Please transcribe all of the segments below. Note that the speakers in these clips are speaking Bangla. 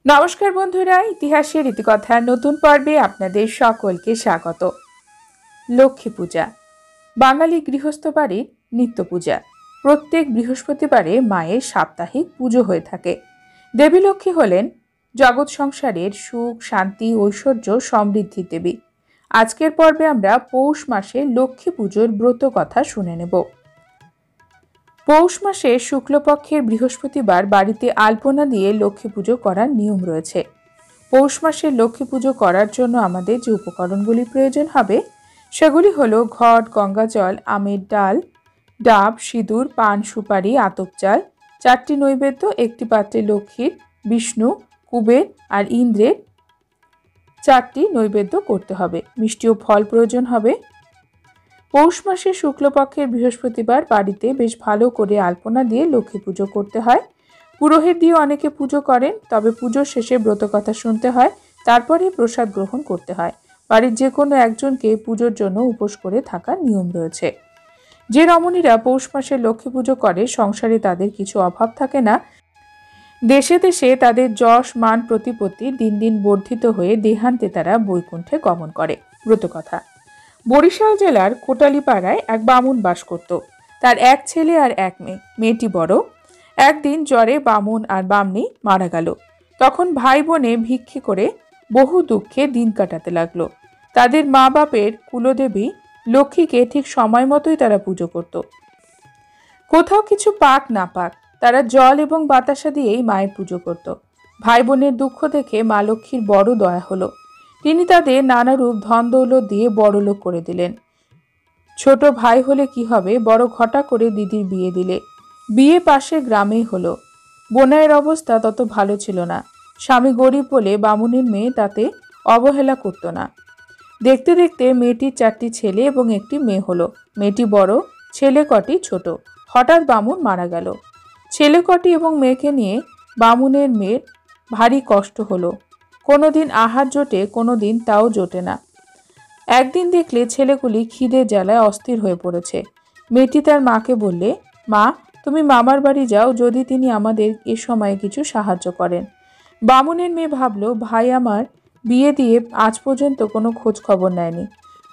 নমস্কার বন্ধুরা, ইতিহাসের ইতিকথার নতুন পর্বে আপনাদের সকলকে স্বাগত। লক্ষ্মী পূজা বাঙালি গৃহস্থ বাড়ির নিত্য পূজা। প্রত্যেক বৃহস্পতিবারে মায়ের সাপ্তাহিক পুজো হয়ে থাকে। দেবী লক্ষ্মী হলেন জগৎ সংসারের সুখ, শান্তি, ঐশ্বর্য, সমৃদ্ধির দেবী। আজকের পর্বে আমরা পৌষ মাসে লক্ষ্মী পুজোর ব্রত কথা শুনে নেব। পৌষ মাসে শুক্লপক্ষের বৃহস্পতিবার বাড়িতে আলপনা দিয়ে লক্ষ্মী পুজো করার নিয়ম রয়েছে। পৌষ মাসে লক্ষ্মী পুজো করার জন্য আমাদের যে উপকরণগুলি প্রয়োজন হবে সেগুলি হলো ঘট, গঙ্গাজল, আমের ডাল, ডাব, সিঁদুর, পান, সুপারি, আতপ চাল, 4টি নৈবেদ্য, একটি পাত্রে লক্ষ্মীর, বিষ্ণু, কুবের আর ইন্দ্রের 4টি নৈবেদ্য করতে হবে। মিষ্টি ও ফল প্রয়োজন হবে। পৌষ মাসে শুক্লপক্ষের বৃহস্পতিবার বাড়িতে বেশ ভালো করে আলপনা দিয়ে লক্ষ্মী পুজো করতে হয়। পুরোহিত দিয়ে অনেকে পুজো করেন, তবে পুজোর শেষে ব্রতকথা শুনতে হয়, তারপরে প্রসাদ গ্রহণ করতে হয়। বাড়ির যে কোনো একজনকে পুজোর জন্য উপোস করে থাকার নিয়ম রয়েছে। যে রমণীরা পৌষ মাসে লক্ষ্মী পুজো করে সংসারে তাদের কিছু অভাব থাকে না। দেশে দেশে তাদের যশ, মান, প্রতিপত্তি দিন দিন বর্ধিত হয়ে দেহান্তে তারা বৈকুণ্ঠে গমন করে। ব্রতকথা। বরিশাল জেলার কোটালীপাড়ায় এক বামুন বাস করত। তার এক ছেলে আর এক মেয়ে। মেয়েটি বড়। একদিন জ্বরে বামুন আর বামনি মারা গেল। তখন ভাই বোনে ভিক্ষে করে বহু দুঃখে দিন কাটাতে লাগলো। তাদের মা বাপের কুলদেবী লক্ষ্মীকে ঠিক সময় মতোই তারা পুজো করত। কোথাও কিছু পাক না পাক তারা জল এবং বাতাসা দিয়েই মায়ের পুজো করত। ভাই বোনের দুঃখ দেখে মা লক্ষ্মীর বড় দয়া হলো। তিনি তাদের নানারূপ ধন দৌলত দিয়ে বড়লোক করে দিলেন। ছোট ভাই হলে কি হবে, বড় ঘটা করে দিদির বিয়ে দিলে। বিয়ে পাশে গ্রামেই হলো। বোনাইয়ের অবস্থা তত ভালো ছিল না। স্বামী গরিব বলে বামুনের মেয়ে তাতে অবহেলা করত না। দেখতে দেখতে মেয়েটির 4টি ছেলে এবং একটি মেয়ে হলো। মেয়েটি বড়, ছেলে কটি ছোট। হঠাৎ বামুন মারা গেল। ছেলে কটি এবং মেয়েকে নিয়ে বামুনের মেয়ের ভারী কষ্ট হলো। কোনোদিন আহার জোটে, কোনোদিন তাও জোটে না। একদিন দেখলে ছেলেগুলি খিদে জ্বালায় অস্থির হয়ে পড়েছে। মেয়েটি তার মাকে বললে, মা, তুমি মামার বাড়ি যাও, যদি তিনি আমাদের এ সময়ে কিছু সাহায্য করেন। বামুনের মেয়ে ভাবল, ভাই আমার বিয়ে দিয়ে আজ পর্যন্ত কোনো খোঁজ খবর নেয়নি।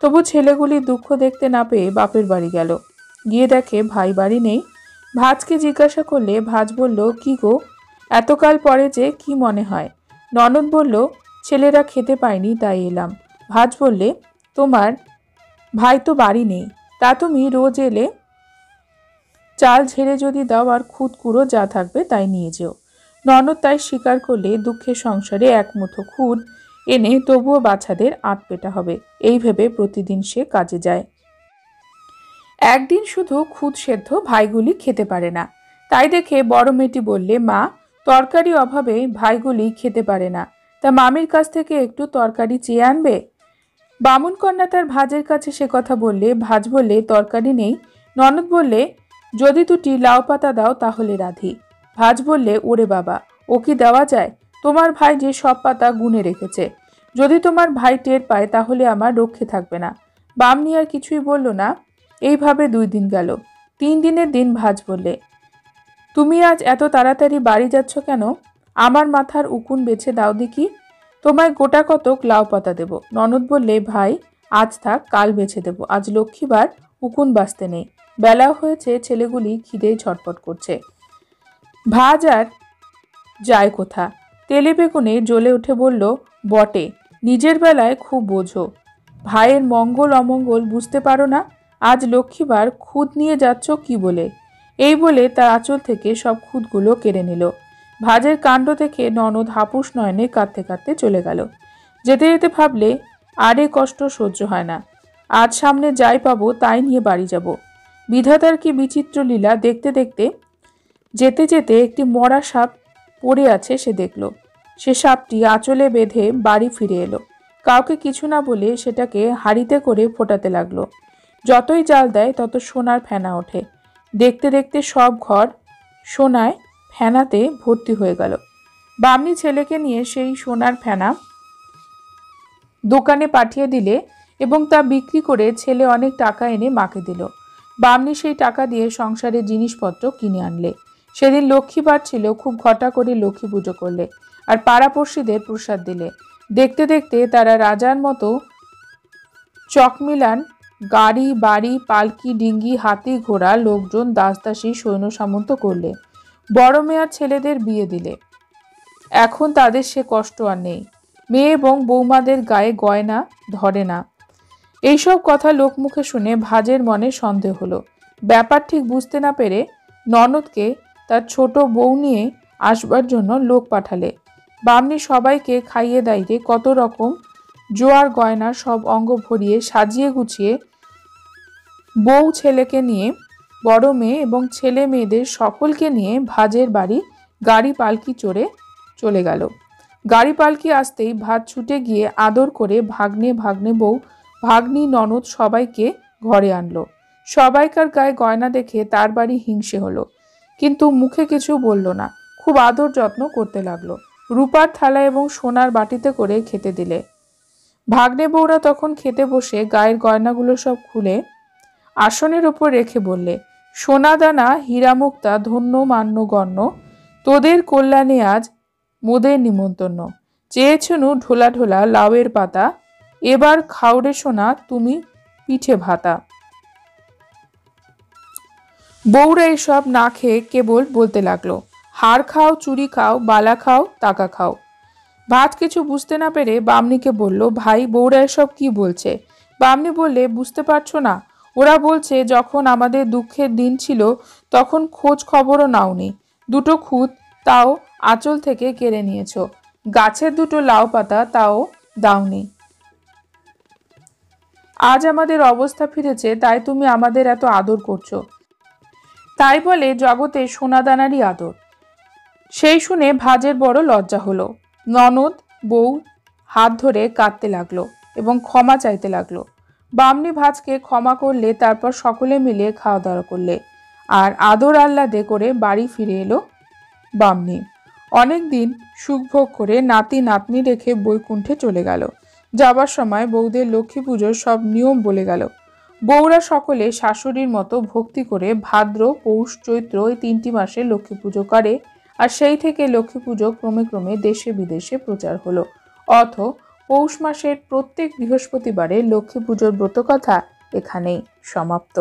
তবু ছেলেগুলি দুঃখ দেখতে না পেয়ে বাপের বাড়ি গেল। গিয়ে দেখে ভাই বাড়ি নেই। ভাজকে জিজ্ঞাসা করলে ভাজ বলল, কি গো, এতকাল পরে যে, কি মনে হয়? ননদ বলল, ছেলেরা খেতে পায়নি তাই এলাম। ভাজ বললে, তোমার ভাই তো বাড়ি নেই, তা তুমি রোজ এলে চাল ঝেড়ে যদি দাও আর খুদ কুড়ো যা থাকবে তাই নিয়ে যেও। ননদ তাই স্বীকার করলে দুঃখের সংসারে এক মুঠো খুদ এনে তবুও বাছাদের আট পেটা হবে, এই ভেবে প্রতিদিন সে কাজে যায়। একদিন শুধু খুদ সেদ্ধ ভাইগুলি খেতে পারে না। তাই দেখে বড় মেয়েটি বললে, মা, তরকারি অভাবে ভাইগুলি খেতে পারে না, তা মামির কাছ থেকে একটু তরকারি চেয়ে আনবে। বামুন কন্যা তার ভাজের কাছে সে কথা বললে ভাজ বললে, তরকারি নেই। ননদ বললে, যদি দুটি লাউ পাতা দাও তাহলে রাধি। ভাজ বললে, ওরে বাবা, ও কি দেওয়া যায়? তোমার ভাই যে সব পাতা গুনে রেখেছে, যদি তোমার ভাই টের পায় তাহলে আমার রক্ষে থাকবে না। বামনি আর কিছুই বলল না। এইভাবে 2 দিন গেল। 3 দিনের দিন ভাজ বললে, তুমি আজ এত তাড়াতাড়ি বাড়ি যাচ্ছ কেন? আমার মাথার উকুন বেছে দাও দেখি, তোমায় গোটা কতক লাউ পাতা দেব। ননদ বললে, ভাই, আজ থাক, কাল বেছে দেব, আজ লক্ষ্মীবার, উকুন বাঁচতে নেই। বেলাও হয়েছে, ছেলেগুলি খিদেই ছটপট করছে। ভাজ আর যায় কোথা? তেলে বেগুনে জ্বলে উঠে বলল, বটে, নিজের বেলায় খুব বোঝো, ভাইয়ের মঙ্গল অমঙ্গল বুঝতে পারো না। আজ লক্ষ্মীবার, খুদ নিয়ে যাচ্ছ কি বলে? এই বলে তার আঁচল থেকে সব খুদগুলো কেড়ে নিল। ভাজের কাণ্ড থেকে ননদ হাপুস নয়নে কাঁদতে কাঁদতে চলে গেল। যেতে যেতে ভাবলে, আরে কষ্ট সহ্য হয় না। আজ সামনে যাই পাবো তাই নিয়ে বাড়ি যাব। বিধাতার কি বিচিত্র লীলা। দেখতে দেখতে যেতে যেতে একটি মরা সাপ পড়ে আছে সে দেখল। সে সাপটি আঁচলে বেঁধে বাড়ি ফিরে এলো। কাউকে কিছু না বলে সেটাকে হাঁড়িতে করে ফোটাতে লাগলো। যতই জাল দেয় তত সোনার ফেনা ওঠে। দেখতে দেখতে সব ঘর সোনায় ফেনাতে ভর্তি হয়ে গেল। বামনি ছেলেকে নিয়ে সেই সোনার ফেনা দোকানে পাঠিয়ে দিলে এবং তা বিক্রি করে ছেলে অনেক টাকা এনে মাকে দিল। বামনি সেই টাকা দিয়ে সংসারের জিনিসপত্র কিনে আনলে। সেদিন লক্ষ্মীবার ছিল, খুব ঘটা করে লক্ষ্মী পুজো করলে আর পাড়াপড়শিদের প্রসাদ দিলে। দেখতে দেখতে তারা রাজার মতো চকমিলান গাড়ি বাড়ি পালকি ডিঙ্গি হাতি ঘোড়া লোকজন দাসদাসী সৈন্য সামন্ত করলে। বড় মেয়ার ছেলেদের বিয়ে দিলে। এখন তাদের সে কষ্ট আর নেই। মেয়ে এবং বৌমাদের গায়ে গয়না ধরে না। এইসব কথা লোকমুখে শুনে ভাজের মনে সন্দেহ হলো। ব্যাপার ঠিক বুঝতে না পেরে ননদকে তার ছোট বউ নিয়ে আসবার জন্য লোক পাঠালে। বামনি সবাইকে খাইয়ে দাইয়ে কত রকম জোয়ার গয়না সব অঙ্গ ভরিয়ে সাজিয়ে গুছিয়ে বউ ছেলেকে নিয়ে, বড় মেয়ে এবং ছেলে মেয়েদের সকলকে নিয়ে ভাজের বাড়ি গাড়ি পালকি চড়ে চলে গেল। গাড়ি পালকি আসতেই ভাত ছুটে গিয়ে আদর করে ভাগ্নে বউ ভাগ্নি ননদ সবাইকে ঘরে আনলো। সবাইকার গায়ে গয়না দেখে তার বাড়ি হিংসে হলো, কিন্তু মুখে কিছু বলল না। খুব আদর যত্ন করতে লাগলো। রূপার থালা এবং সোনার বাটিতে করে খেতে দিলে। ভাগ্নে বউরা তখন খেতে বসে গায়ের গয়নাগুলো সব খুলে আসনের ওপর রেখে বললে, সোনা দানা হীরা মুক্তা ধন্য মান্য গণ্য, তোদের কল্যাণে আজ মোদের নিমন্ত্রণ। চেয়েছনু ঢোলা ঢোলা লাউয়ের পাতা, এবার খাওরে সোনা তুমি পিঠে ভাতা। বউরা এসব না খেয়ে কেবল বলতে লাগলো, হার খাও চুরি খাও বালা খাও টাকা খাও। ভাত কিছু বুঝতে না পেরে বামনিকে বলল, ভাই বউরা এসব কি বলছে? বামনি বললে, বুঝতে পারছো না? ওরা বলছে যখন আমাদের দুঃখের দিন ছিল তখন খোঁজ খবরও নাওনি, দুটো খুদ তাও আঁচল থেকে কেড়ে নিয়েছ, গাছের দুটো লাউ পাতা তাও দাওনি। আজ আমাদের অবস্থা ফিরেছে তাই তুমি আমাদের এত আদর করছো। তাই বলে জগতে সোনাদানারই আদর। সেই শুনে ভাজের বড় লজ্জা হলো। ননদ বউ হাত ধরে কাঁদতে লাগলো এবং ক্ষমা চাইতে লাগলো। বামনি ভাজকে ক্ষমা করলে, তারপর সকলে মিলে খাওয়া দাওয়া করলে আর আদর আহ্লাদে করে বাড়ি ফিরে এলো বামনি। অনেক দিন সুখভোগ করে নাতি নাতনি রেখে বৈকুণ্ঠে চলে গেল। যাবার সময় বউদের লক্ষ্মী পুজোর সব নিয়ম বলে গেল। বউরা সকলে শাশুড়ির মতো ভক্তি করে ভাদ্র পৌষ চৈত্র এই 3টি মাসে লক্ষ্মী পুজো করে, আর সেই থেকে লক্ষ্মী পুজো ক্রমে ক্রমে দেশে বিদেশে প্রচার হলো। অথ পৌষ মাসের প্রত্যেক বৃহস্পতিবারে লক্ষ্মী পুজোর ব্রতকথা এখানেই সমাপ্ত।